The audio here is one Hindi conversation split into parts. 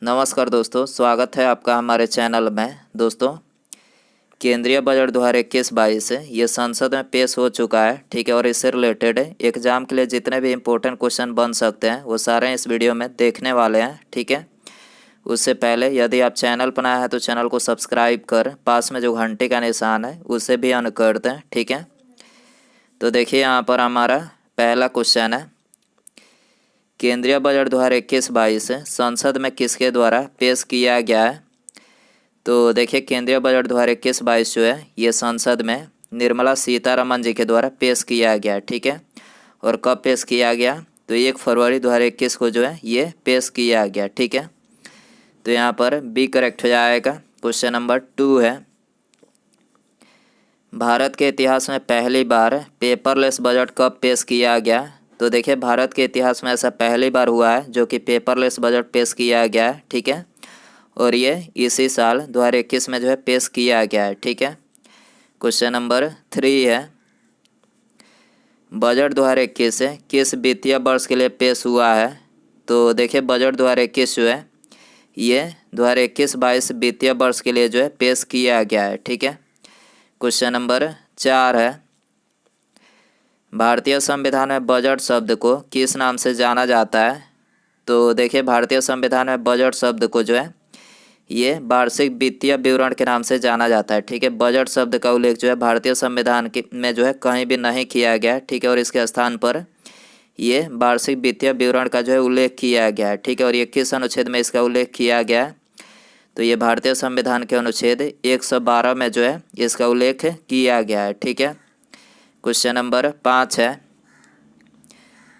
नमस्कार दोस्तों, स्वागत है आपका हमारे चैनल में। दोस्तों, केंद्रीय बजट 2021-22 ये संसद में पेश हो चुका है, ठीक है। और इससे रिलेटेड एग्जाम के लिए जितने भी इम्पोर्टेंट क्वेश्चन बन सकते हैं वो सारे इस वीडियो में देखने वाले हैं, ठीक है। उससे पहले यदि आप चैनल पर नया है तो चैनल को सब्सक्राइब कर पास में जो घंटे का निशान है उसे भी ऑन कर दें, ठीक है। तो देखिए यहाँ पर हमारा पहला क्वेश्चन है, केंद्रीय बजट 2021-22 संसद में किसके द्वारा पेश किया गया है। तो देखिए केंद्रीय बजट 2021-22 जो है ये संसद में निर्मला सीतारमन जी के द्वारा पेश किया गया है, ठीक है। और कब पेश किया गया, तो 1 फरवरी 2021 को जो है ये पेश किया गया, ठीक है। तो यहाँ पर बी करेक्ट हो जाएगा। क्वेश्चन नंबर 2 है, भारत के इतिहास में पहली बार पेपरलेस बजट कब पेश किया गया। तो देखिए भारत के इतिहास में ऐसा पहली बार हुआ है जो कि पेपरलेस बजट पेश किया गया है, ठीक है। और ये इसी साल 2021 में जो है पेश किया गया है, ठीक है। क्वेश्चन नंबर 3 है, बजट 2021 किस वित्तीय वर्ष के लिए पेश हुआ है। तो देखिए बजट 2021 जो है ये 2021-22 वित्तीय वर्ष के लिए जो है पेश किया गया है, ठीक है। क्वेश्चन नंबर 4 है, भारतीय संविधान में बजट शब्द को किस नाम से जाना जाता है। तो देखिए भारतीय संविधान में बजट शब्द को जो है ये वार्षिक वित्तीय विवरण के नाम से जाना जाता है, ठीक है। बजट शब्द का उल्लेख जो है भारतीय संविधान में जो है कहीं भी नहीं किया गया है, ठीक है। और इसके स्थान पर ये वार्षिक वित्तीय विवरण का जो है उल्लेख किया गया है, ठीक है। और ये किस अनुच्छेद में इसका उल्लेख किया गया है, तो ये भारतीय संविधान के अनुच्छेद 112 में जो है इसका उल्लेख किया गया है, ठीक है। क्वेश्चन नंबर 5 है,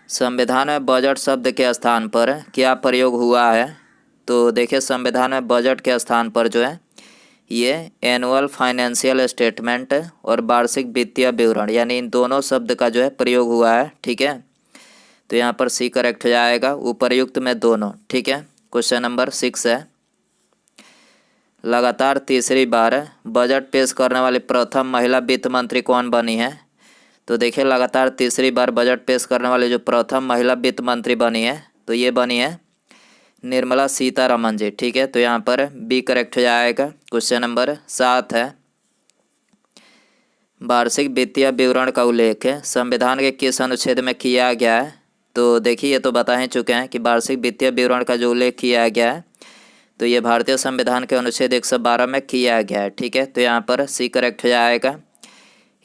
संविधान में बजट शब्द के स्थान पर क्या प्रयोग हुआ है। तो देखिए संविधान में बजट के स्थान पर जो है ये एनुअल फाइनेंशियल स्टेटमेंट और वार्षिक वित्तीय विवरण यानी इन दोनों शब्द का जो है प्रयोग हुआ है, ठीक है। तो यहाँ पर सी करेक्ट हो जाएगा, उपर्युक्त में दोनों, ठीक है। क्वेश्चन नंबर 6 है, लगातार तीसरी बार बजट पेश करने वाली प्रथम महिला वित्त मंत्री कौन बनी है। तो देखिए लगातार तीसरी बार बजट पेश करने वाली जो प्रथम महिला वित्त मंत्री बनी है तो ये बनी है निर्मला सीतारमन जी, ठीक है। तो यहाँ पर बी करेक्ट हो जाएगा। क्वेश्चन नंबर 7 है, वार्षिक वित्तीय विवरण का उल्लेख संविधान के किस अनुच्छेद में किया गया है। तो देखिए ये तो बता ही चुके हैं कि वार्षिक वित्तीय विवरण का जो उल्लेख किया गया है तो ये भारतीय संविधान के अनुच्छेद 112 में किया गया है, ठीक है। तो यहाँ पर सी करेक्ट हो जाएगा।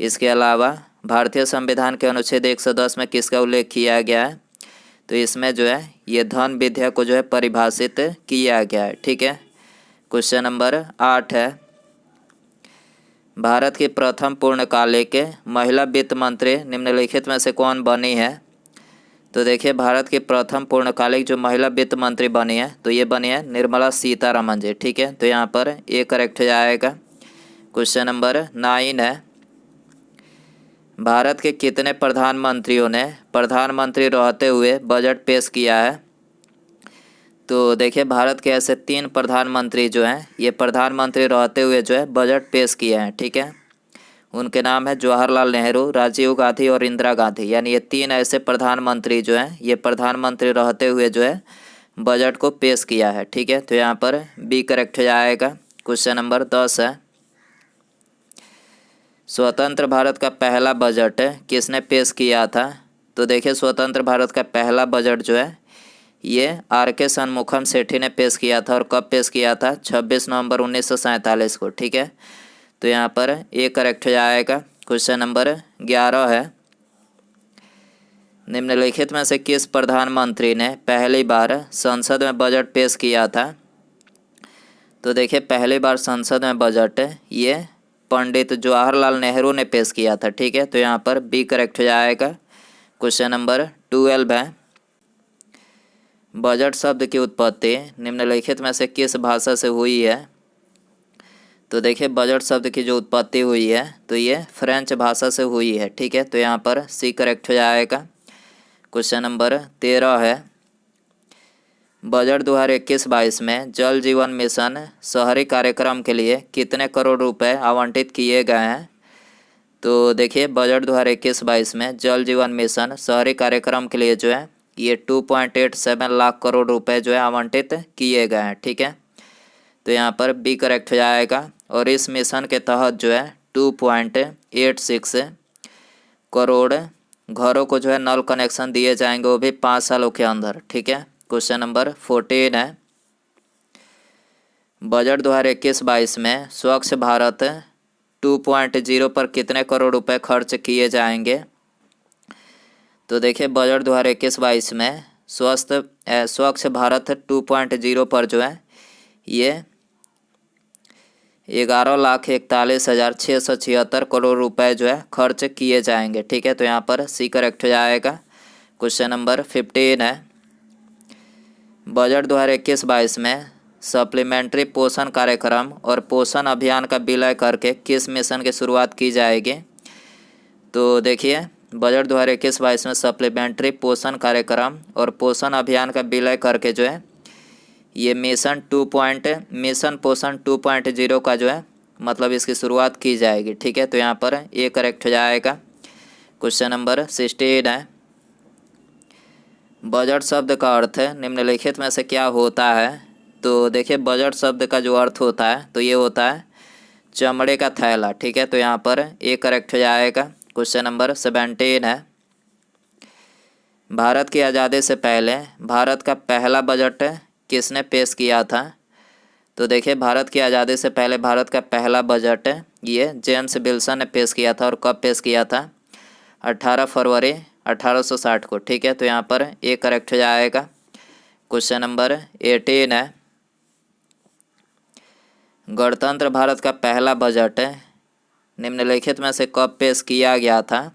इसके अलावा भारतीय संविधान के अनुच्छेद 110 में किसका उल्लेख किया गया है, तो इसमें जो है ये धन विधेयक को जो है परिभाषित किया गया है, ठीक है। क्वेश्चन नंबर 8 है, भारत की प्रथम पूर्णकालिक महिला वित्त मंत्री निम्नलिखित में से कौन बनी है। तो देखिए भारत की प्रथम पूर्णकालिक जो महिला वित्त मंत्री बनी है तो ये बनी है निर्मला सीतारमन जी, ठीक है। तो यहाँ पर ए करेक्ट हो जाएगा। क्वेश्चन नंबर 9 है, भारत के कितने प्रधानमंत्रियों ने प्रधानमंत्री रहते हुए बजट पेश किया है। तो देखिए भारत के ऐसे 3 प्रधानमंत्री जो हैं ये प्रधानमंत्री रहते हुए जो है बजट पेश किए हैं, ठीक है। उनके नाम है जवाहरलाल नेहरू, राजीव गांधी और इंदिरा गांधी, यानी ये 3 ऐसे प्रधानमंत्री जो हैं ये प्रधानमंत्री रहते हुए जो है बजट को पेश किया है, ठीक है। तो यहाँ पर बी करेक्ट हो जाएगा। क्वेश्चन नंबर 10 है, स्वतंत्र भारत का पहला बजट किसने पेश किया था। तो देखिए स्वतंत्र भारत का पहला बजट जो है ये आर.के. शनमुखम सेठी ने पेश किया था। और कब पेश किया था, 26 नवंबर 1947 को, ठीक है। तो यहाँ पर ए करेक्ट हो जाएगा। क्वेश्चन नंबर 11 है, निम्नलिखित में से किस प्रधानमंत्री ने पहली बार संसद में बजट पेश किया था। तो देखिए पहली बार संसद में बजट ये पंडित जवाहरलाल नेहरू ने पेश किया था, ठीक है। तो यहाँ पर बी करेक्ट हो जाएगा। क्वेश्चन नंबर 12 है, बजट शब्द की उत्पत्ति निम्नलिखित में से किस भाषा से हुई है। तो देखिए बजट शब्द की जो उत्पत्ति हुई है तो ये फ्रेंच भाषा से हुई है, ठीक है। तो यहाँ पर सी करेक्ट हो जाएगा। क्वेश्चन नंबर 13 है, बजट 2021-22 में जल जीवन मिशन शहरी कार्यक्रम के लिए कितने करोड़ रुपए आवंटित किए गए हैं। तो देखिए बजट 2021-22 में जल जीवन मिशन शहरी कार्यक्रम के लिए जो है ये 2.87 लाख करोड़ रुपए जो है आवंटित किए गए हैं। ठीक है, तो यहाँ पर बी करेक्ट हो जाएगा। और इस मिशन के तहत जो है 2.86 करोड़ घरों को जो है नल कनेक्शन दिए जाएंगे, वो भी 5 सालों के अंदर। ठीक है, क्वेश्चन नंबर 14 है, बजट 2021-22 में स्वच्छ भारत 2.0 पर कितने करोड़ रुपए खर्च किए जाएंगे। तो देखिए बजट 2021-22 में स्वच्छ भारत 2.0 पर जो है ये 11,41,676 करोड़ रुपए जो है खर्च किए जाएंगे। ठीक है, तो यहाँ पर सी करेक्ट हो जाएगा। क्वेश्चन नंबर 15 है, बजट 2021-22 में सप्लीमेंट्री पोषण कार्यक्रम और पोषण अभियान का विलय करके किस मिशन की शुरुआत की जाएगी। तो देखिए बजट 2021-22 में सप्लीमेंट्री पोषण कार्यक्रम और पोषण अभियान का विलय करके जो है ये मिशन पोषण 2.0 का जो है मतलब इसकी शुरुआत की जाएगी। ठीक है, तो यहाँ पर ए करेक्ट हो जाएगा। क्वेश्चन नंबर 16 है, बजट शब्द का अर्थ निम्नलिखित में से क्या होता है। तो देखिए बजट शब्द का जो अर्थ होता है तो ये होता है चमड़े का थैला। ठीक है, तो यहाँ पर ए करेक्ट हो जाएगा। क्वेश्चन नंबर 17 है, भारत की आज़ादी से पहले भारत का पहला बजट किसने पेश किया था। तो देखिए भारत की आज़ादी से पहले भारत का पहला बजट ये जेम्स विल्सन ने पेश किया था। और कब पेश किया था, 18 फरवरी 1860 को। ठीक है, तो यहाँ पर ए करेक्ट हो जाएगा। क्वेश्चन नंबर 18 है, गणतंत्र भारत का पहला बजट निम्नलिखित में से कब पेश किया गया था।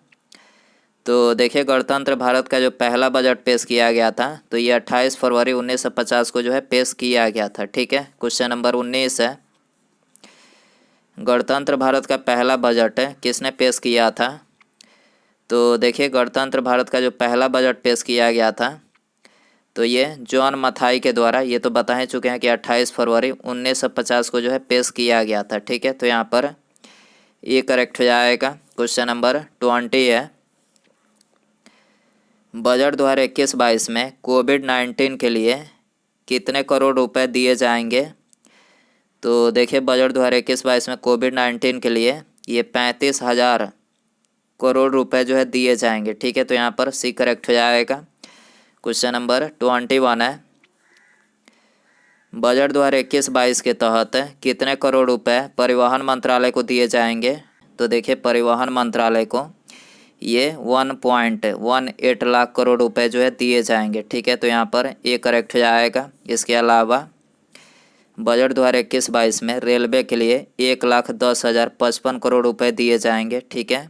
तो देखिए गणतंत्र भारत का जो पहला बजट पेश किया गया था तो ये 28 फरवरी 1950 को जो है पेश किया गया था। ठीक है, क्वेश्चन नंबर 19 है, गणतंत्र भारत का पहला बजट किसने पेश किया था। तो देखिए गणतंत्र भारत का जो पहला बजट पेश किया गया था तो ये जॉन मथाई के द्वारा, ये तो बता ही चुके हैं कि 28 फरवरी 1950 को जो है पेश किया गया था। ठीक है, तो यहाँ पर ये करेक्ट हो जाएगा। क्वेश्चन नंबर 20 है, बजट 2021-22 में कोविड-19 के लिए कितने करोड़ रुपए दिए जाएंगे। तो देखिए बजट 2021-22 में कोविड-19 के लिए ये 35,000 करोड़ रुपए जो है दिए जाएंगे। ठीक है, तो यहाँ पर सी करेक्ट हो जाएगा। क्वेश्चन नंबर 21 है, बजट 2021-22 के तहत कितने करोड़ रुपए परिवहन मंत्रालय को दिए जाएंगे। तो देखिए परिवहन मंत्रालय को ये 1.18 लाख करोड़ रुपए जो है दिए जाएंगे। ठीक है, तो यहाँ पर ए करेक्ट हो जाएगा। इसके अलावा बजट 2021-22 में रेलवे के लिए 1,10,055 करोड़ रुपए दिए जाएंगे। ठीक है,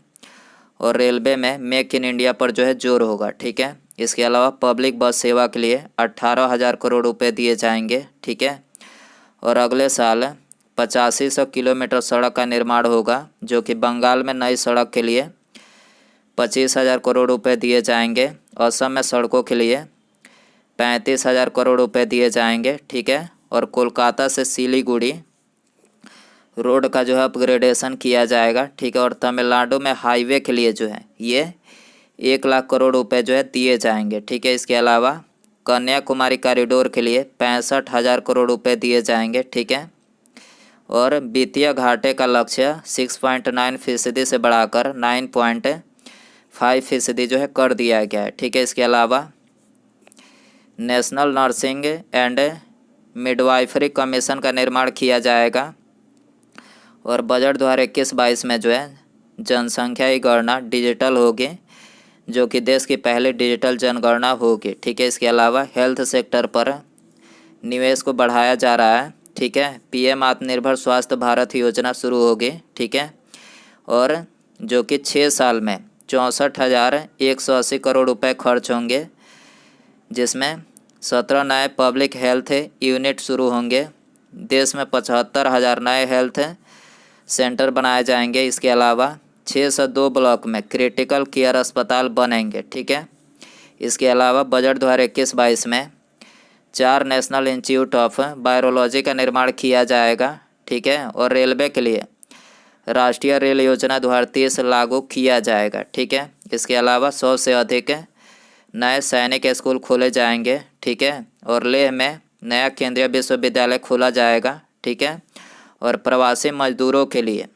और रेलवे में मेक इन इंडिया पर जो है जोर होगा। ठीक है, इसके अलावा पब्लिक बस सेवा के लिए 18,000 करोड़ रुपए दिए जाएंगे। ठीक है, और अगले साल 8500 किलोमीटर सड़क का निर्माण होगा, जो कि बंगाल में नई सड़क के लिए 25,000 करोड़ रुपए दिए जाएंगे। असम में सड़कों के लिए 35,000 करोड़ रुपए दिए जाएंगे। ठीक है, और कोलकाता से सिलीगुड़ी रोड का जो है अपग्रेडेशन किया जाएगा। ठीक है, और तमिलनाडु में हाईवे के लिए जो है ये 1 लाख करोड़ रुपए जो है दिए जाएंगे। ठीक है, इसके अलावा कन्याकुमारी कॉरिडोर के लिए 65,000 करोड़ रुपए दिए जाएंगे। ठीक है, और वित्तीय घाटे का लक्ष्य 6.9% से बढ़ाकर 9.5% जो है कर दिया गया है। ठीक है, इसके अलावा national nursing and midwifery commission का निर्माण किया जाएगा। और बजट 2021-22 में जो है जनसंख्या की गणना डिजिटल होगी, जो कि देश की पहली डिजिटल जनगणना होगी। ठीक है, इसके अलावा हेल्थ सेक्टर पर निवेश को बढ़ाया जा रहा है। ठीक है, पीएम आत्मनिर्भर स्वास्थ्य भारत योजना शुरू होगी। ठीक है, और जो कि 6 साल में 64,180 करोड़ रुपए खर्च होंगे, जिसमें 17 नए पब्लिक हेल्थ यूनिट शुरू होंगे। देश में 75,000 नए हेल्थ सेंटर बनाए जाएंगे। इसके अलावा 602 ब्लॉक में क्रिटिकल केयर अस्पताल बनेंगे। ठीक है, इसके अलावा बजट 2021-22 में 4 नेशनल इंस्टीट्यूट ऑफ वायरोलॉजी का निर्माण किया जाएगा। ठीक है, और रेलवे के लिए राष्ट्रीय रेल योजना 2030 लागू किया जाएगा। ठीक है, इसके अलावा 100 से अधिक नए सैनिक स्कूल खोले जाएंगे, ठीक है। और लेह में नया केंद्रीय विश्वविद्यालय खोला जाएगा, ठीक है। और प्रवासी मजदूरों के लिए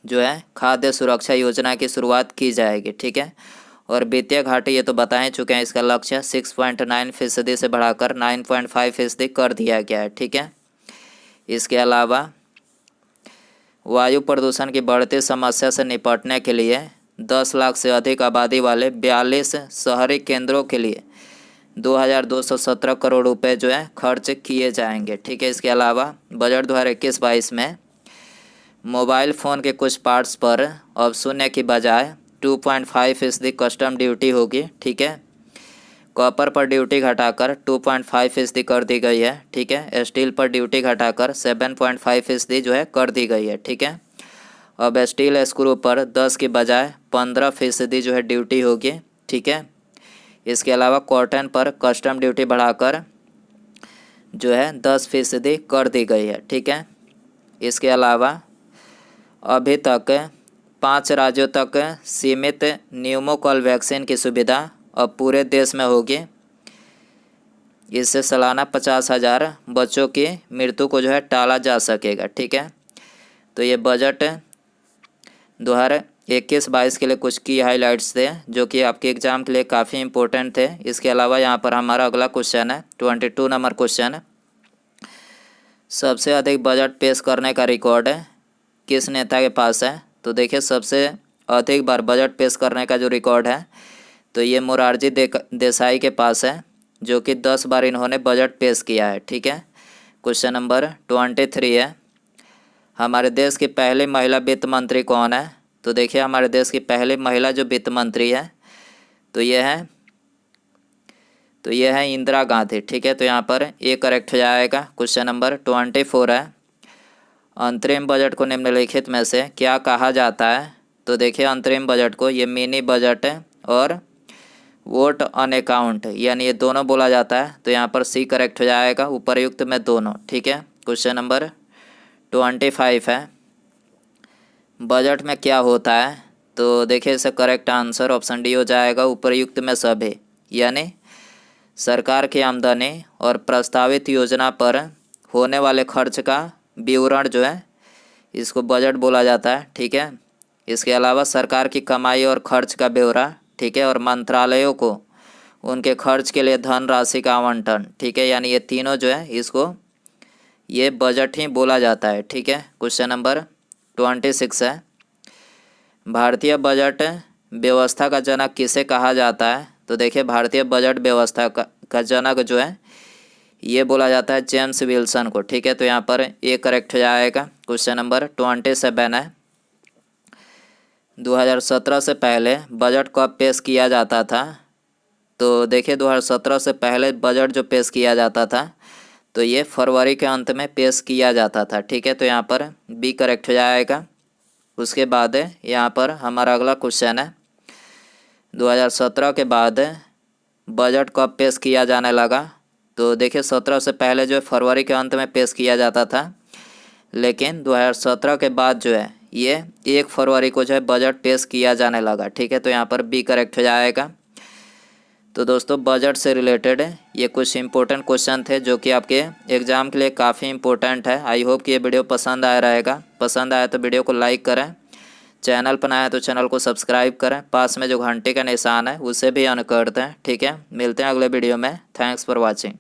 जो है खाद्य सुरक्षा योजना की शुरुआत की जाएगी, ठीक है। और वित्तीय घाटे ये तो बता ही चुके हैं, इसका लक्ष्य 6.9% से बढ़ाकर 9.5% कर दिया गया है, ठीक है। इसके अलावा वायु प्रदूषण की बढ़ती समस्या से निपटने के लिए 10 लाख से अधिक आबादी वाले 42 शहरी केंद्रों के लिए 2217 करोड़ रुपए जो है खर्च किए जाएंगे, ठीक है। इसके अलावा बजट 2021-22 में मोबाइल फ़ोन के कुछ पार्ट्स पर अब शून्य की बजाय 2.5% कस्टम ड्यूटी होगी, ठीक है। कॉपर पर ड्यूटी घटाकर 2.5% कर दी गई है, ठीक है। स्टील पर ड्यूटी घटाकर 7.5% जो है कर दी गई है, ठीक है। अब स्टील स्क्रू पर 10 की बजाय 15% जो है ड्यूटी होगी, ठीक है। इसके अलावा कॉटन पर कस्टम ड्यूटी बढ़ाकर जो है 10% कर दी गई है, ठीक है। इसके अलावा अभी तक 5 राज्यों तक सीमित न्यूमोकॉल वैक्सीन की सुविधा अब पूरे देश में होगी। इससे सालाना 50,000 बच्चों की मृत्यु को जो है टाला जा सकेगा, ठीक है। तो ये बजट 2021-22 के लिए कुछ की हाइलाइट्स थे जो कि आपके एग्ज़ाम के लिए काफ़ी इंपॉर्टेंट थे। इसके अलावा यहाँ पर हमारा अगला क्वेश्चन है 22 नंबर क्वेश्चन। सबसे अधिक बजट पेश करने का रिकॉर्ड किस नेता के पास है? तो देखिए सबसे अधिक बार बजट पेश करने का जो रिकॉर्ड है तो ये मोरारजी देसाई के पास है, जो कि 10 बार इन्होंने बजट पेश किया है, ठीक है। क्वेश्चन नंबर 23 है, हमारे देश की पहली महिला वित्त मंत्री कौन है? तो देखिए हमारे देश की पहली महिला जो वित्त मंत्री है तो ये है इंदिरा गांधी, ठीक है। तो यहाँ पर ए करेक्ट हो जाएगा। क्वेश्चन नंबर 24 है, अंतरिम बजट को निम्नलिखित में से क्या कहा जाता है? तो देखिए अंतरिम बजट को ये मिनी बजट और वोट ऑन अकाउंट यानी ये दोनों बोला जाता है। तो यहाँ पर सी करेक्ट हो जाएगा, उपरयुक्त में दोनों, ठीक है। क्वेश्चन नंबर 25 है, बजट में क्या होता है? तो देखिए इसका करेक्ट आंसर ऑप्शन डी हो जाएगा, उपरयुक्त में सभी, यानी सरकार की आमदनी और प्रस्तावित योजना पर होने वाले खर्च का विवरण जो है इसको बजट बोला जाता है, ठीक है। इसके अलावा सरकार की कमाई और खर्च का ब्यौरा, ठीक है। और मंत्रालयों को उनके खर्च के लिए धनराशि का आवंटन, ठीक है। यानी ये तीनों जो है इसको ये बजट ही बोला जाता है, ठीक है। क्वेश्चन नंबर 26 है, भारतीय बजट व्यवस्था का जनक किसे कहा जाता है? तो देखिए भारतीय बजट व्यवस्था का जनक जो है ये बोला जाता है जेम्स विल्सन को, ठीक है। तो यहाँ पर ए करेक्ट हो जाएगा। क्वेश्चन नंबर 27 है, 2017 से पहले बजट कब पेश किया जाता था? तो देखिए 2017 से पहले बजट जो पेश किया जाता था तो ये फरवरी के अंत में पेश किया जाता था, ठीक है। तो यहाँ पर बी करेक्ट हो जाएगा। उसके बाद यहाँ पर हमारा अगला क्वेश्चन है, 2017 के बाद बजट कब पेश किया जाने लगा? तो देखिए 17 से पहले जो है फरवरी के अंत में पेश किया जाता था, लेकिन 2017 के बाद जो है ये 1 फरवरी को जो है बजट पेश किया जाने लगा, ठीक है। तो यहाँ पर बी करेक्ट हो जाएगा। तो दोस्तों बजट से रिलेटेड ये कुछ इंपॉर्टेंट क्वेश्चन थे जो कि आपके एग्ज़ाम के लिए काफ़ी इंपॉर्टेंट है। आई होप कि ये वीडियो पसंद आया रहेगा। पसंद आया तो वीडियो को लाइक करें, चैनल पर नया तो चैनल को सब्सक्राइब करें, पास में जो घंटे का निशान है उसे भी ऑन कर दें, ठीक है। मिलते हैं अगले वीडियो में। Thanks for watching.